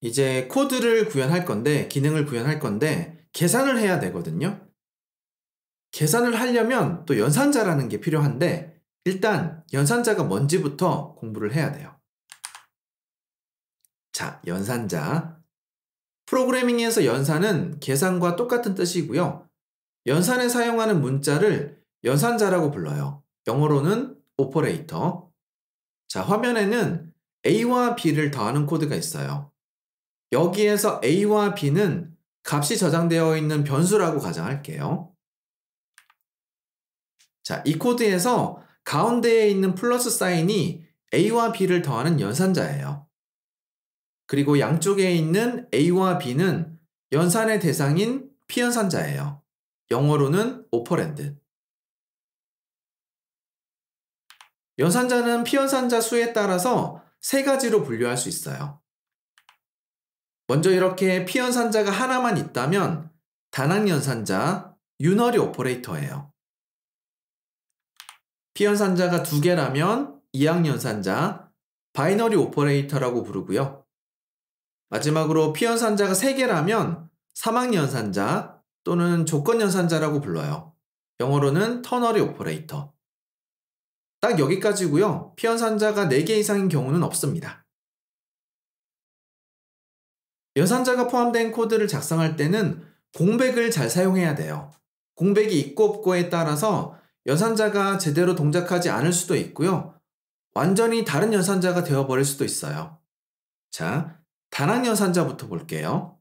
이제 코드를 구현할 건데, 기능을 구현할 건데, 계산을 해야 되거든요. 계산을 하려면 또 연산자라는 게 필요한데, 일단 연산자가 뭔지부터 공부를 해야 돼요. 자, 연산자. 프로그래밍에서 연산은 계산과 똑같은 뜻이고요. 연산에 사용하는 문자를 연산자라고 불러요. 영어로는 오퍼레이터. 자, 화면에는 A와 B를 더하는 코드가 있어요. 여기에서 A와 B는 값이 저장되어 있는 변수라고 가정할게요. 자, 이 코드에서 가운데에 있는 플러스 사인이 A와 B를 더하는 연산자예요. 그리고 양쪽에 있는 A와 B는 연산의 대상인 피연산자예요. 영어로는 오퍼랜드. 연산자는 피연산자 수에 따라서 세 가지로 분류할 수 있어요. 먼저 이렇게 피연산자가 하나만 있다면 다낙연산자, 유너리 오퍼레이터예요. 피연산자가 두 개라면 이항연산자, 바이너리 오퍼레이터라고 부르고요. 마지막으로 피연산자가 세 개라면 삼항연산자 또는 조건연산자라고 불러요. 영어로는 터너리 오퍼레이터. 딱 여기까지고요. 피연산자가 4개 이상인 경우는 없습니다. 연산자가 포함된 코드를 작성할 때는 공백을 잘 사용해야 돼요. 공백이 있고 없고에 따라서 연산자가 제대로 동작하지 않을 수도 있고요. 완전히 다른 연산자가 되어버릴 수도 있어요. 자, 다낙연산자부터 볼게요.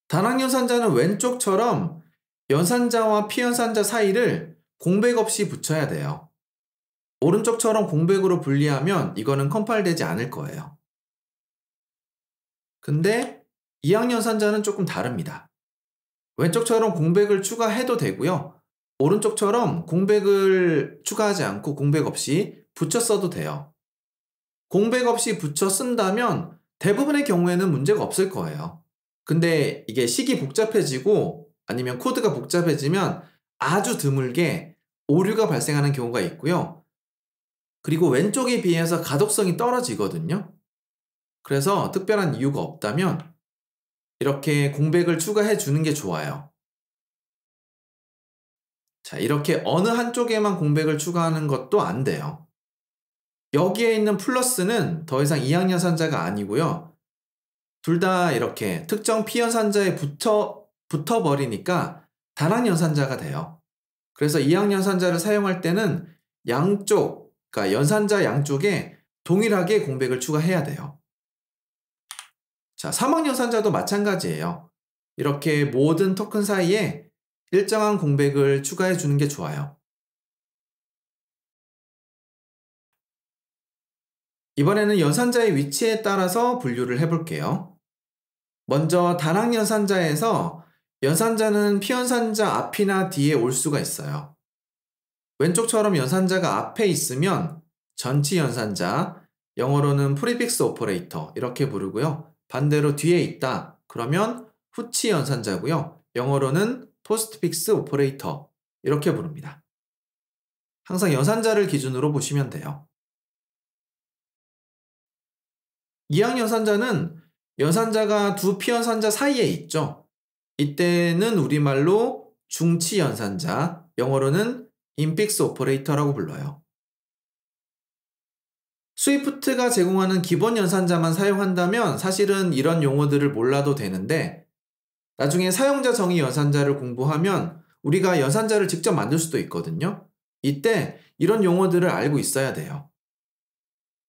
다낙연산자는 왼쪽처럼 연산자와 피연산자 사이를 공백 없이 붙여야 돼요. 오른쪽처럼 공백으로 분리하면 이거는 컴파일되지 않을 거예요. 근데 이항연산자는 조금 다릅니다. 왼쪽처럼 공백을 추가해도 되고요. 오른쪽처럼 공백을 추가하지 않고 공백 없이 붙여 써도 돼요. 공백 없이 붙여 쓴다면 대부분의 경우에는 문제가 없을 거예요. 근데 이게 식이 복잡해지고 아니면 코드가 복잡해지면 아주 드물게 오류가 발생하는 경우가 있고요. 그리고 왼쪽에 비해서 가독성이 떨어지거든요. 그래서 특별한 이유가 없다면 이렇게 공백을 추가해 주는 게 좋아요. 자, 이렇게 어느 한쪽에만 공백을 추가하는 것도 안 돼요. 여기에 있는 플러스는 더 이상 이항연산자가 아니고요. 둘 다 이렇게 특정 피연산자에 붙어버리니까 다낙연산자가 돼요. 그래서 이항연산자를 사용할 때는 양쪽, 그러니까 연산자 양쪽에 동일하게 공백을 추가해야 돼요. 자, 삼항연산자도 마찬가지예요. 이렇게 모든 토큰 사이에 일정한 공백을 추가해 주는 게 좋아요. 이번에는 연산자의 위치에 따라서 분류를 해볼게요. 먼저 다낙연산자에서 연산자는 피연산자 앞이나 뒤에 올 수가 있어요. 왼쪽처럼 연산자가 앞에 있으면 전치 연산자, 영어로는 프리픽스 오퍼레이터 이렇게 부르고요. 반대로 뒤에 있다 그러면 후치 연산자고요. 영어로는 포스트픽스 오퍼레이터 이렇게 부릅니다. 항상 연산자를 기준으로 보시면 돼요. 이항연산자는 연산자가 두 피연산자 사이에 있죠. 이때는 우리말로 중치 연산자, 영어로는 인픽스 오퍼레이터라고 불러요. 스위프트가 제공하는 기본 연산자만 사용한다면 사실은 이런 용어들을 몰라도 되는데 나중에 사용자 정의 연산자를 공부하면 우리가 연산자를 직접 만들 수도 있거든요. 이때 이런 용어들을 알고 있어야 돼요.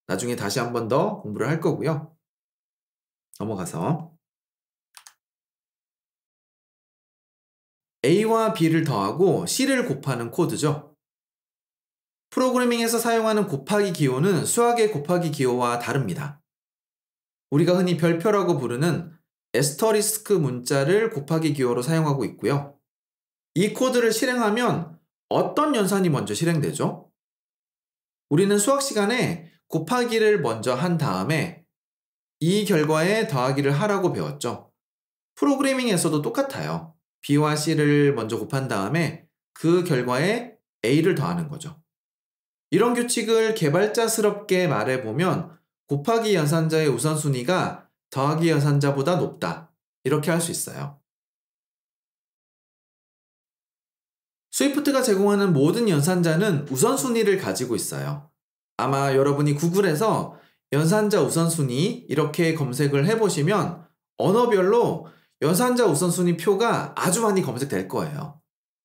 나중에 다시 한 번 더 공부를 할 거고요. 넘어가서 A와 B를 더하고 C를 곱하는 코드죠. 프로그래밍에서 사용하는 곱하기 기호는 수학의 곱하기 기호와 다릅니다. 우리가 흔히 별표라고 부르는 에스터리스크 문자를 곱하기 기호로 사용하고 있고요. 이 코드를 실행하면 어떤 연산이 먼저 실행되죠? 우리는 수학 시간에 곱하기를 먼저 한 다음에 이 결과에 더하기를 하라고 배웠죠. 프로그래밍에서도 똑같아요. B와 C를 먼저 곱한 다음에 그 결과에 A를 더하는 거죠. 이런 규칙을 개발자스럽게 말해보면 곱하기 연산자의 우선순위가 더하기 연산자보다 높다. 이렇게 할 수 있어요. 스위프트가 제공하는 모든 연산자는 우선순위를 가지고 있어요. 아마 여러분이 구글에서 연산자 우선순위 이렇게 검색을 해보시면 언어별로 연산자 우선순위 표가 아주 많이 검색될 거예요.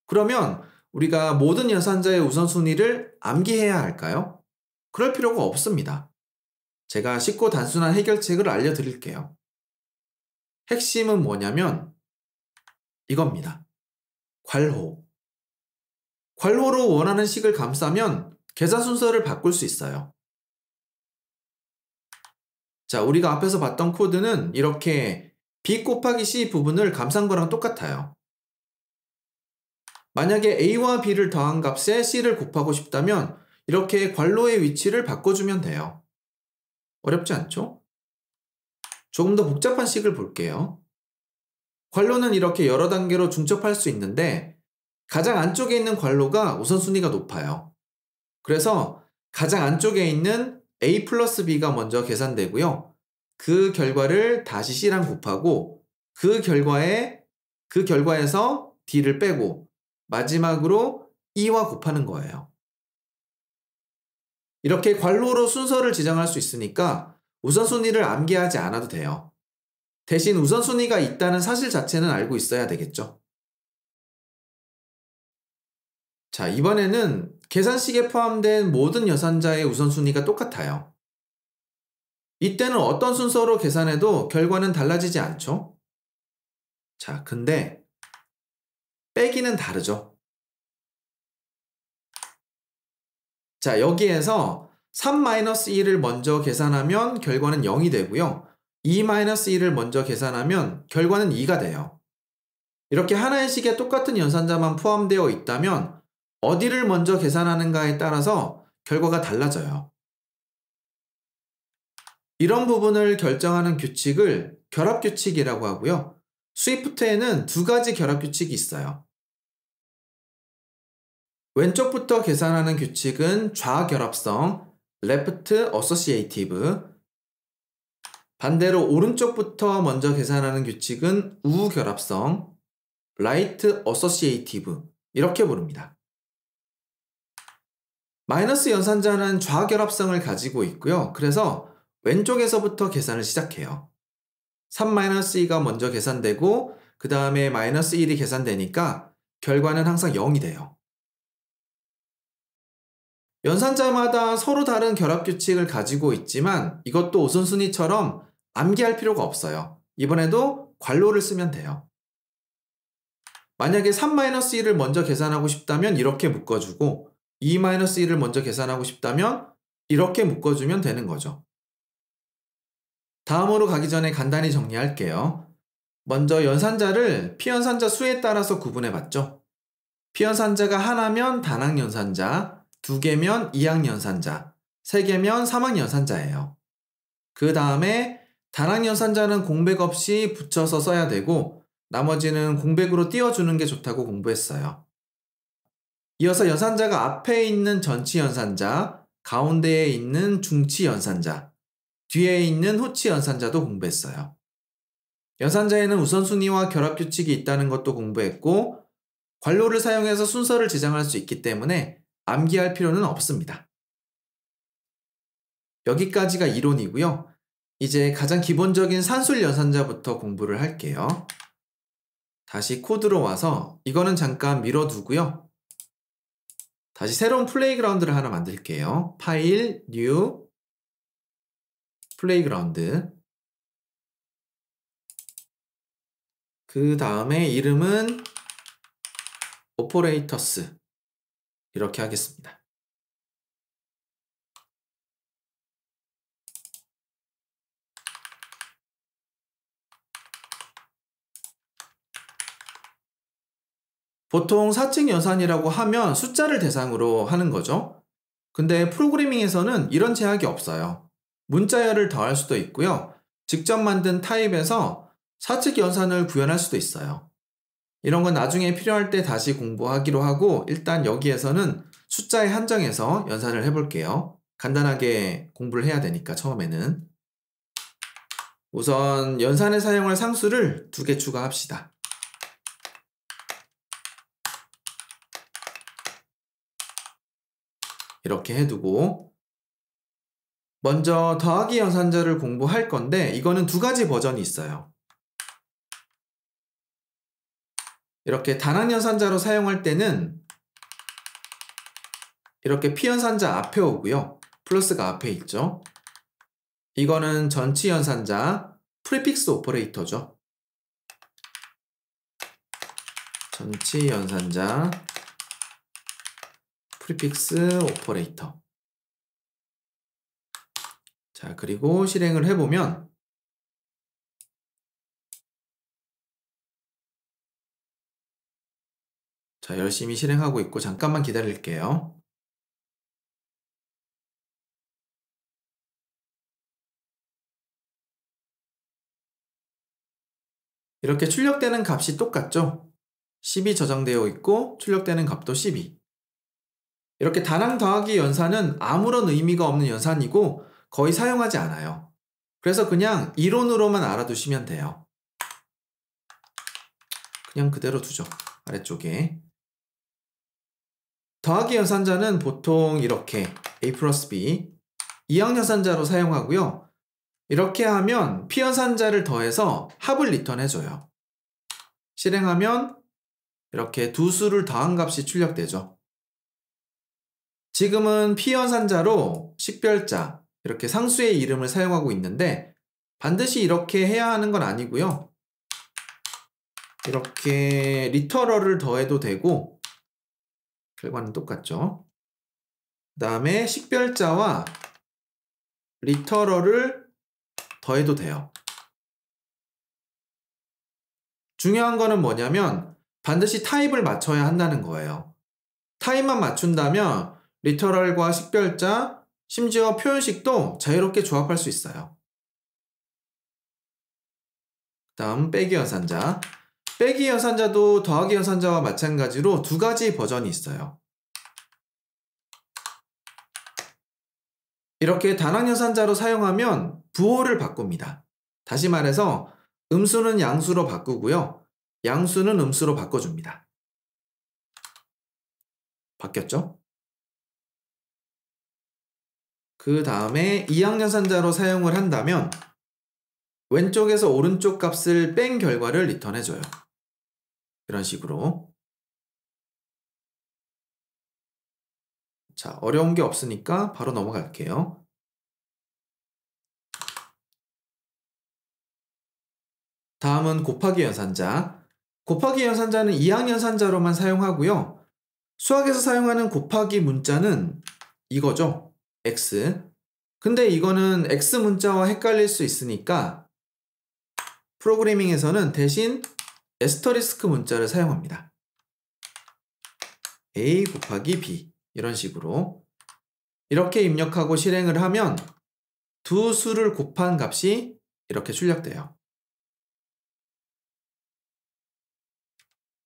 그러면 우리가 모든 연산자의 우선순위를 암기해야 할까요? 그럴 필요가 없습니다. 제가 쉽고 단순한 해결책을 알려드릴게요. 핵심은 뭐냐면 이겁니다. 괄호. 괄호로 원하는 식을 감싸면 계산 순서를 바꿀 수 있어요. 자, 우리가 앞에서 봤던 코드는 이렇게 B 곱하기 C 부분을 감싼 거랑 똑같아요. 만약에 A와 B를 더한 값에 C를 곱하고 싶다면 이렇게 괄호의 위치를 바꿔주면 돼요. 어렵지 않죠? 조금 더 복잡한 식을 볼게요. 괄호는 이렇게 여러 단계로 중첩할 수 있는데 가장 안쪽에 있는 괄호가 우선순위가 높아요. 그래서 가장 안쪽에 있는 A 플러스 B가 먼저 계산되고요. 그 결과를 다시 C랑 곱하고 그 결과에서 D를 빼고 마지막으로 E와 곱하는 거예요. 이렇게 괄호로 순서를 지정할 수 있으니까 우선순위를 암기하지 않아도 돼요. 대신 우선순위가 있다는 사실 자체는 알고 있어야 되겠죠. 자, 이번에는 계산식에 포함된 모든 연산자의 우선순위가 똑같아요. 이때는 어떤 순서로 계산해도 결과는 달라지지 않죠? 자, 근데 빼기는 다르죠. 자, 여기에서 3-2를 먼저 계산하면 결과는 0이 되고요. 2-1을 먼저 계산하면 결과는 2가 돼요. 이렇게 하나의 식에 똑같은 연산자만 포함되어 있다면 어디를 먼저 계산하는가에 따라서 결과가 달라져요. 이런 부분을 결정하는 규칙을 결합규칙이라고 하고요. 스위프트에는 두 가지 결합규칙이 있어요. 왼쪽부터 계산하는 규칙은 좌결합성, left associative. 반대로 오른쪽부터 먼저 계산하는 규칙은 우결합성, right associative. 이렇게 부릅니다. 마이너스 연산자는 좌결합성을 가지고 있고요. 그래서 왼쪽에서부터 계산을 시작해요. 3-2가 먼저 계산되고 그 다음에 마이너스 1이 계산되니까 결과는 항상 0이 돼요. 연산자마다 서로 다른 결합규칙을 가지고 있지만 이것도 우선순위처럼 암기할 필요가 없어요. 이번에도 괄호를 쓰면 돼요. 만약에 3-1을 먼저 계산하고 싶다면 이렇게 묶어주고 2-1을 먼저 계산하고 싶다면 이렇게 묶어주면 되는 거죠. 다음으로 가기 전에 간단히 정리할게요. 먼저 연산자를 피연산자 수에 따라서 구분해 봤죠. 피연산자가 하나면 단항연산자, 2개면 이항연산자, 3개면 삼항연산자예요. 그 다음에 단항연산자는 공백 없이 붙여서 써야 되고 나머지는 공백으로 띄워주는 게 좋다고 공부했어요. 이어서 연산자가 앞에 있는 전치연산자, 가운데에 있는 중치연산자, 뒤에 있는 후치연산자도 공부했어요. 연산자에는 우선순위와 결합규칙이 있다는 것도 공부했고 괄호를 사용해서 순서를 지정할 수 있기 때문에 암기할 필요는 없습니다. 여기까지가 이론이고요. 이제 가장 기본적인 산술 연산자부터 공부를 할게요. 다시 코드로 와서 이거는 잠깐 밀어두고요. 다시 새로운 플레이그라운드를 하나 만들게요. 파일, 뉴, 플레이그라운드. 그 다음에 이름은 오퍼레이터스 이렇게 하겠습니다. 보통 사칙 연산이라고 하면 숫자를 대상으로 하는 거죠. 근데 프로그래밍에서는 이런 제약이 없어요. 문자열을 더할 수도 있고요. 직접 만든 타입에서 사칙 연산을 구현할 수도 있어요. 이런 건 나중에 필요할 때 다시 공부하기로 하고 일단 여기에서는 숫자에 한정해서 연산을 해볼게요. 간단하게 공부를 해야 되니까 처음에는. 우선 연산에 사용할 상수를 2개 추가합시다. 이렇게 해두고 먼저 더하기 연산자를 공부할 건데 이거는 2가지 버전이 있어요. 이렇게 단항 연산자로 사용할 때는 이렇게 피연산자 앞에 오고요. 플러스가 앞에 있죠. 이거는 전치 연산자 프리픽스 오퍼레이터죠. 전치 연산자 프리픽스 오퍼레이터. 자, 그리고 실행을 해보면 자, 열심히 실행하고 있고 잠깐만 기다릴게요. 이렇게 출력되는 값이 똑같죠? 10이 저장되어 있고 출력되는 값도 12. 이렇게 단항 더하기 연산은 아무런 의미가 없는 연산이고 거의 사용하지 않아요. 그래서 그냥 이론으로만 알아두시면 돼요. 그냥 그대로 두죠. 아래쪽에. 더하기 연산자는 보통 이렇게 A 플러스 B, 이항 연산자로 사용하고요. 이렇게 하면 피연산자를 더해서 합을 리턴해줘요. 실행하면 이렇게 두 수를 더한 값이 출력되죠. 지금은 피연산자로 식별자, 이렇게 상수의 이름을 사용하고 있는데 반드시 이렇게 해야 하는 건 아니고요. 이렇게 리터럴을 더해도 되고 결과는 똑같죠. 그 다음에 식별자와 리터럴을 더해도 돼요. 중요한 거는 뭐냐면 반드시 타입을 맞춰야 한다는 거예요. 타입만 맞춘다면 리터럴과 식별자, 심지어 표현식도 자유롭게 조합할 수 있어요. 다음 빼기 연산자. 빼기 연산자도 더하기 연산자와 마찬가지로 2가지 버전이 있어요. 이렇게 단항 연산자로 사용하면 부호를 바꿉니다. 다시 말해서 음수는 양수로 바꾸고요. 양수는 음수로 바꿔줍니다. 바뀌었죠? 그 다음에 이항 연산자로 사용을 한다면 왼쪽에서 오른쪽 값을 뺀 결과를 리턴해줘요. 이런 식으로. 자, 어려운 게 없으니까 바로 넘어갈게요. 다음은 곱하기 연산자. 곱하기 연산자는 이항 연산자로만 사용하고요. 수학에서 사용하는 곱하기 문자는 이거죠. x. 근데 이거는 x 문자와 헷갈릴 수 있으니까 프로그래밍에서는 대신 에스터리스크 문자를 사용합니다. a 곱하기 b 이런 식으로 이렇게 입력하고 실행을 하면 두 수를 곱한 값이 이렇게 출력돼요.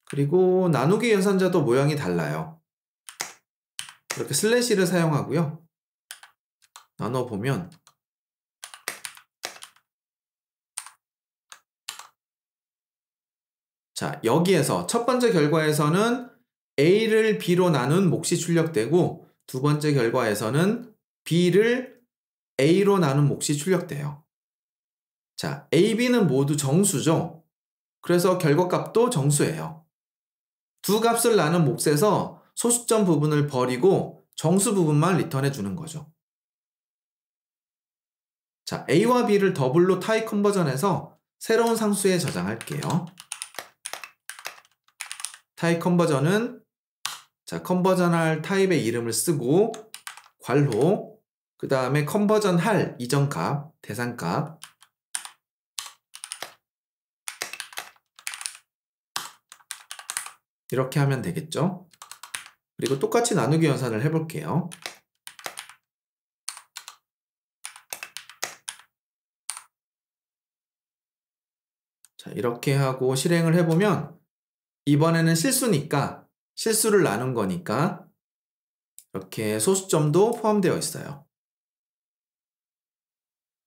그리고 나누기 연산자도 모양이 달라요. 이렇게 슬래시를 사용하고요. 나눠보면 자, 여기에서 첫 번째 결과에서는 A를 B로 나눈 몫이 출력되고 두 번째 결과에서는 B를 A로 나눈 몫이 출력돼요. 자, A, B는 모두 정수죠. 그래서 결과값도 정수예요. 두 값을 나눈 몫에서 소수점 부분을 버리고 정수 부분만 리턴해 주는 거죠. 자, A와 B를 더블로 타입 컨버전해서 새로운 상수에 저장할게요. 타입 컨버전은 자, 컨버전할 타입의 이름을 쓰고 괄호 그 다음에 컨버전할 이전값, 대상값 이렇게 하면 되겠죠. 그리고 똑같이 나누기 연산을 해볼게요. 자, 이렇게 하고 실행을 해보면 이번에는 실수니까 실수를 나눈 거니까 이렇게 소수점도 포함되어 있어요.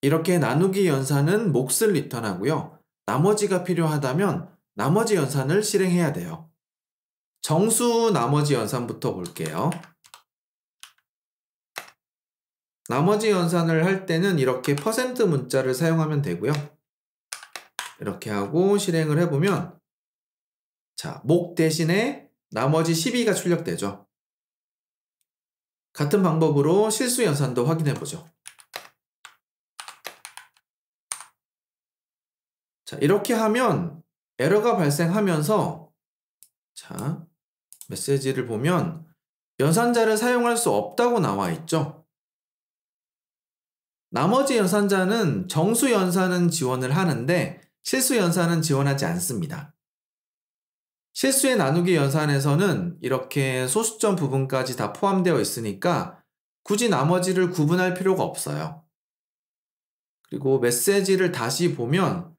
이렇게 나누기 연산은 몫을 리턴하고요. 나머지가 필요하다면 나머지 연산을 실행해야 돼요. 정수 나머지 연산부터 볼게요. 나머지 연산을 할 때는 이렇게 퍼센트 문자를 사용하면 되고요. 이렇게 하고 실행을 해보면 자, 목 대신에 나머지 12가 출력되죠. 같은 방법으로 실수 연산도 확인해보죠. 자, 이렇게 하면 에러가 발생하면서 자, 메시지를 보면 연산자를 사용할 수 없다고 나와 있죠. 나머지 연산자는 정수 연산은 지원을 하는데 실수 연산은 지원하지 않습니다. 실수의 나누기 연산에서는 이렇게 소수점 부분까지 다 포함되어 있으니까 굳이 나머지를 구분할 필요가 없어요. 그리고 메시지를 다시 보면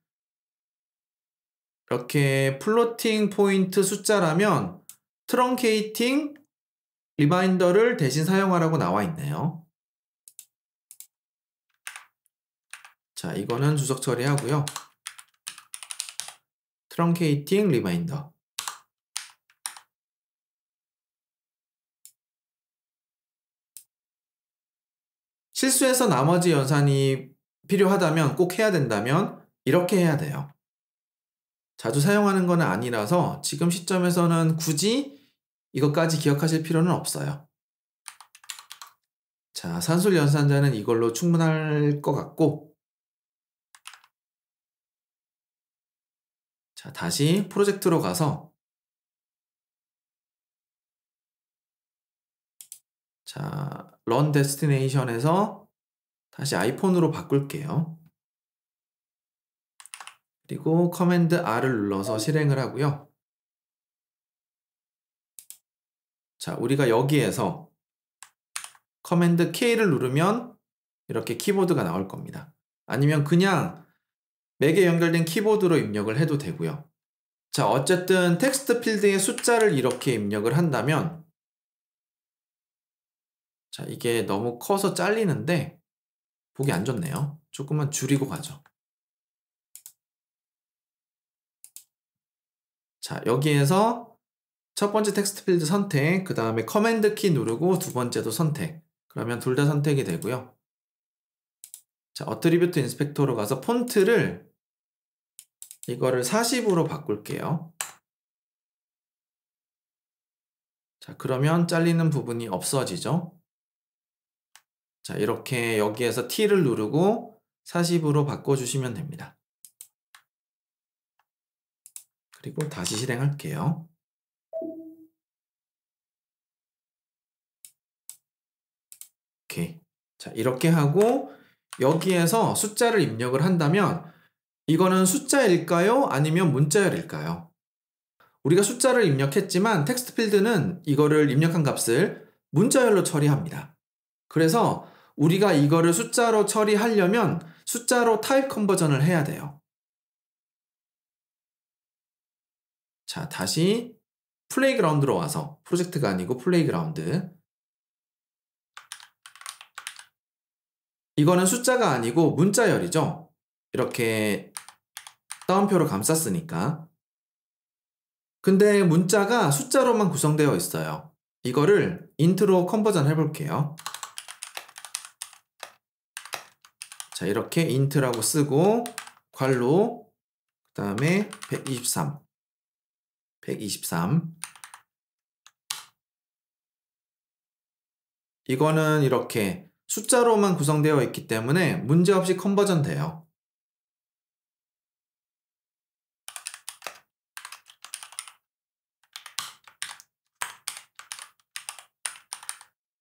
이렇게 플로팅 포인트 숫자라면 트렁케이팅 리마인더를 대신 사용하라고 나와 있네요. 자, 이거는 주석 처리하고요. 트렁케이팅 리마인더. 실수해서 나머지 연산이 필요하다면 꼭 해야 된다면 이렇게 해야 돼요. 자주 사용하는 건 아니라서 지금 시점에서는 굳이 이것까지 기억하실 필요는 없어요. 자, 산술 연산자는 이걸로 충분할 것 같고 자, 다시 프로젝트로 가서 자, run destination에서 다시 아이폰으로 바꿀게요. 그리고 커맨드 R을 눌러서 실행을 하고요. 자, 우리가 여기에서 커맨드 K를 누르면 이렇게 키보드가 나올 겁니다. 아니면 그냥 맥에 연결된 키보드로 입력을 해도 되고요. 자, 어쨌든 텍스트 필드에 숫자를 이렇게 입력을 한다면 자, 이게 너무 커서 잘리는데 보기 안 좋네요. 조금만 줄이고 가죠. 자, 여기에서 첫 번째 텍스트 필드 선택, 그 다음에 커맨드 키 누르고 두 번째도 선택. 그러면 둘 다 선택이 되고요. 자, 어트리뷰트 인스펙터로 가서 폰트를 이거를 40으로 바꿀게요. 자, 그러면 잘리는 부분이 없어지죠. 자, 이렇게 여기에서 T를 누르고 40으로 바꿔주시면 됩니다. 그리고 다시 실행할게요. 오케이. 자, 이렇게 하고 여기에서 숫자를 입력을 한다면 이거는 숫자일까요? 아니면 문자열일까요? 우리가 숫자를 입력했지만 텍스트 필드는 이거를 입력한 값을 문자열로 처리합니다. 그래서 우리가 이거를 숫자로 처리하려면 숫자로 타입 컨버전을 해야 돼요. 자, 다시 플레이그라운드로 와서 프로젝트가 아니고 플레이그라운드. 이거는 숫자가 아니고 문자열이죠. 이렇게 따옴표로 감쌌으니까. 근데 문자가 숫자로만 구성되어 있어요. 이거를 인트로 컨버전 해볼게요. 자, 이렇게 인트라고 쓰고 괄호 그 다음에 123 이거는 이렇게 숫자로만 구성되어 있기 때문에 문제없이 컨버전 돼요.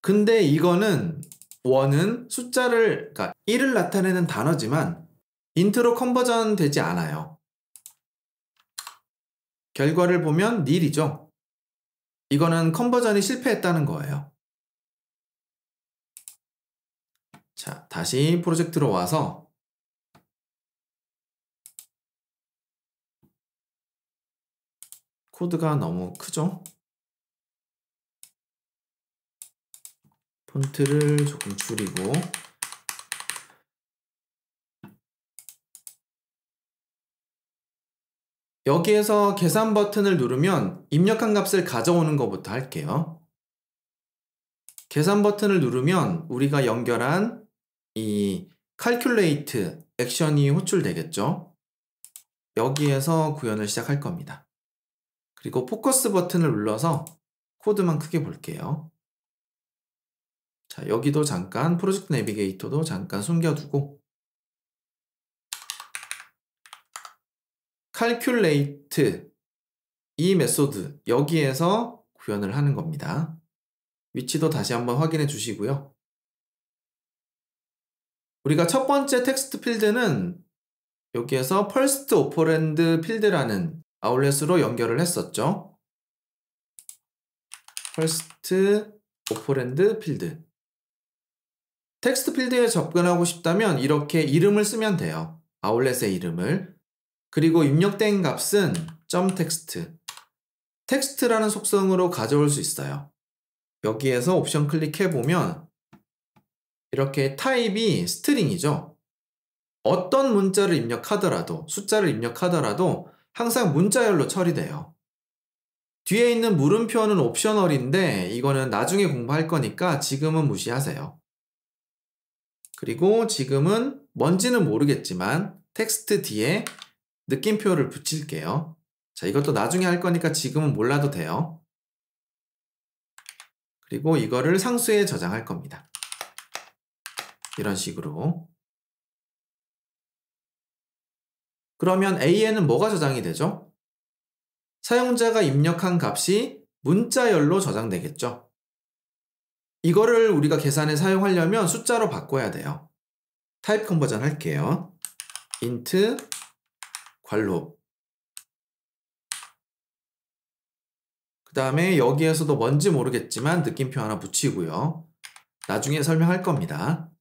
근데 이거는 원은 숫자를, 그러니까 1을 나타내는 단어지만 인트로 컨버전 되지 않아요. 결과를 보면 nil이죠. 이거는 컨버전이 실패했다는 거예요. 자, 다시 프로젝트로 와서 코드가 너무 크죠? 폰트를 조금 줄이고 여기에서 계산 버튼을 누르면 입력한 값을 가져오는 것부터 할게요. 계산 버튼을 누르면 우리가 연결한 이 calculate 액션이 호출되겠죠. 여기에서 구현을 시작할 겁니다. 그리고 포커스 버튼을 눌러서 코드만 크게 볼게요. 자, 여기도 잠깐 프로젝트 내비게이터도 잠깐 숨겨두고 calculate 이 메소드 여기에서 구현을 하는 겁니다. 위치도 다시 한번 확인해 주시고요. 우리가 첫 번째 텍스트 필드는 여기에서 first operand 필드라는 아울렛으로 연결을 했었죠. first operand 필드. 텍스트 필드에 접근하고 싶다면 이렇게 이름을 쓰면 돼요. 아울렛의 이름을. 그리고 입력된 값은 .text, 텍스트라는 속성으로 가져올 수 있어요. 여기에서 옵션 클릭해보면 이렇게 타입이 스트링이죠. 어떤 문자를 입력하더라도, 숫자를 입력하더라도 항상 문자열로 처리돼요. 뒤에 있는 물음표는 옵셔널인데 이거는 나중에 공부할 거니까 지금은 무시하세요. 그리고 지금은 뭔지는 모르겠지만 텍스트 뒤에 느낌표를 붙일게요. 자, 이것도 나중에 할 거니까 지금은 몰라도 돼요. 그리고 이거를 상수에 저장할 겁니다. 이런 식으로. 그러면 A에는 뭐가 저장이 되죠? 사용자가 입력한 값이 문자열로 저장되겠죠. 이거를 우리가 계산에 사용하려면 숫자로 바꿔야 돼요. 타입 컨버전 할게요. int 괄호. 그 다음에 여기에서도 뭔지 모르겠지만 느낌표 하나 붙이고요. 나중에 설명할 겁니다.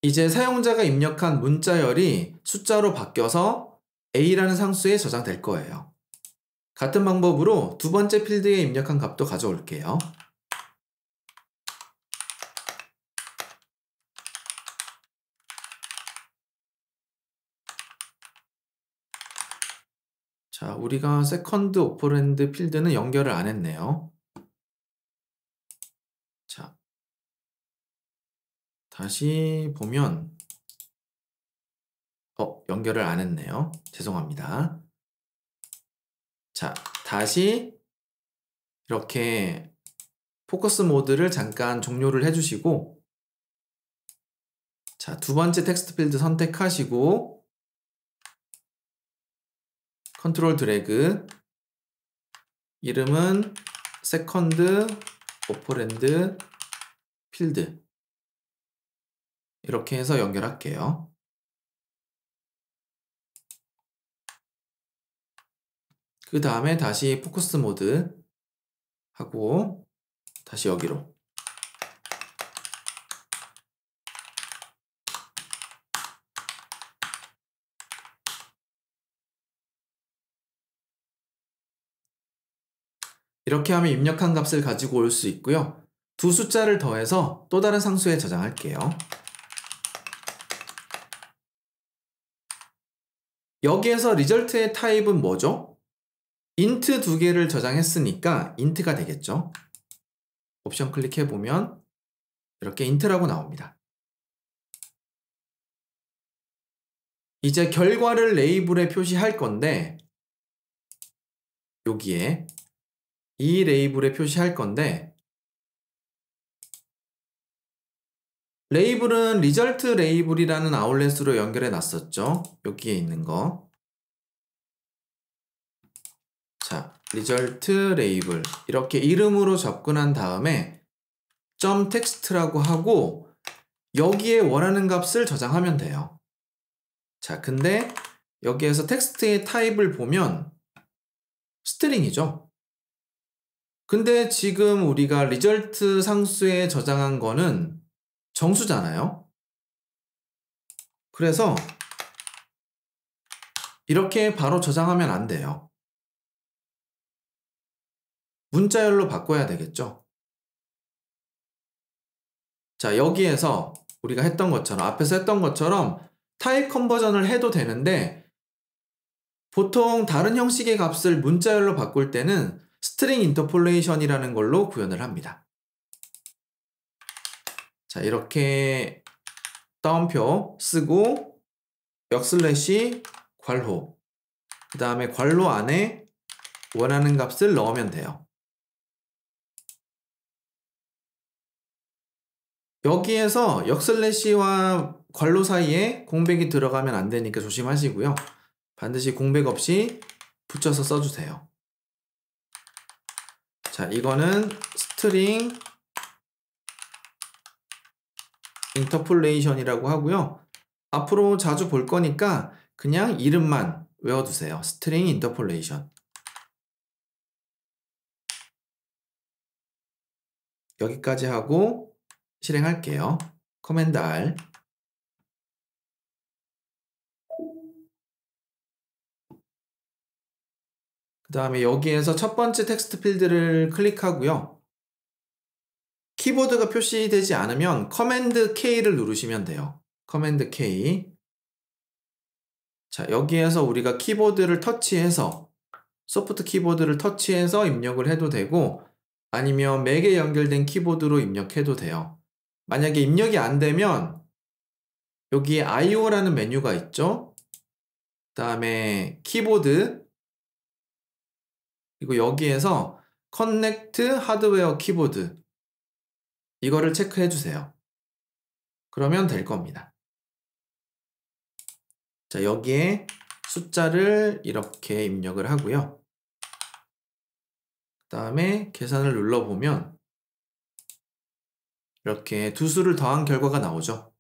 이제 사용자가 입력한 문자열이 숫자로 바뀌어서 A라는 상수에 저장될 거예요. 같은 방법으로 두 번째 필드에 입력한 값도 가져올게요. 자, 우리가 세컨드 오퍼랜드 필드는 연결을 안 했네요. 자, 다시 보면 연결을 안 했네요. 죄송합니다. 자, 다시 이렇게 포커스 모드를 잠깐 종료를 해주시고 자, 두 번째 텍스트 필드 선택하시고 컨트롤 드래그 이름은 세컨드 오퍼랜드 필드 이렇게 해서 연결할게요. 그 다음에 다시 포커스 모드 하고 다시 여기로 이렇게 하면 입력한 값을 가지고 올 수 있고요. 두 숫자를 더해서 또 다른 상수에 저장할게요. 여기에서 리절트의 타입은 뭐죠? int 두 개를 저장했으니까 int가 되겠죠. 옵션 클릭해보면 이렇게 int라고 나옵니다. 이제 결과를 레이블에 표시할 건데 여기에 이 레이블에 표시할 건데 레이블은 리절트 레이블이라는 아울렛으로 연결해 놨었죠. 여기에 있는 거. 자, 리절트 레이블 이렇게 이름으로 접근한 다음에 .text라고 하고 여기에 원하는 값을 저장하면 돼요. 자, 근데 여기에서 텍스트의 타입을 보면 스트링이죠. 근데 지금 우리가 리절트 상수에 저장한 거는 정수잖아요. 그래서 이렇게 바로 저장하면 안 돼요. 문자열로 바꿔야 되겠죠. 자, 여기에서 우리가 했던 것처럼 앞에서 했던 것처럼 타입 컨버전을 해도 되는데 보통 다른 형식의 값을 문자열로 바꿀 때는 스트링 인터폴레이션이라는 걸로 구현을 합니다. 자, 이렇게 따옴표 쓰고 역슬래시 괄호, 그 다음에 괄호 안에 원하는 값을 넣으면 돼요. 여기에서 역슬래시와 괄호 사이에 공백이 들어가면 안 되니까 조심하시고요. 반드시 공백 없이 붙여서 써주세요. 자, 이거는 스트링 인터폴레이션이라고 하고요. 앞으로 자주 볼 거니까 그냥 이름만 외워두세요. 스트링 인터폴레이션. 여기까지 하고 실행할게요. 커맨드 R. 그 다음에 여기에서 첫 번째 텍스트 필드를 클릭하고요. 키보드가 표시되지 않으면 커맨드 K를 누르시면 돼요. 커맨드 K. 자, 여기에서 우리가 키보드를 터치해서 소프트 키보드를 터치해서 입력을 해도 되고 아니면 맥에 연결된 키보드로 입력해도 돼요. 만약에 입력이 안 되면 여기에 IO라는 메뉴가 있죠. 그 다음에 키보드, 그리고 여기에서 커넥트 하드웨어 키보드, 이거를 체크해 주세요. 그러면 될 겁니다. 자, 여기에 숫자를 이렇게 입력을 하고요. 그 다음에 계산을 눌러보면 이렇게 두 수를 더한 결과가 나오죠.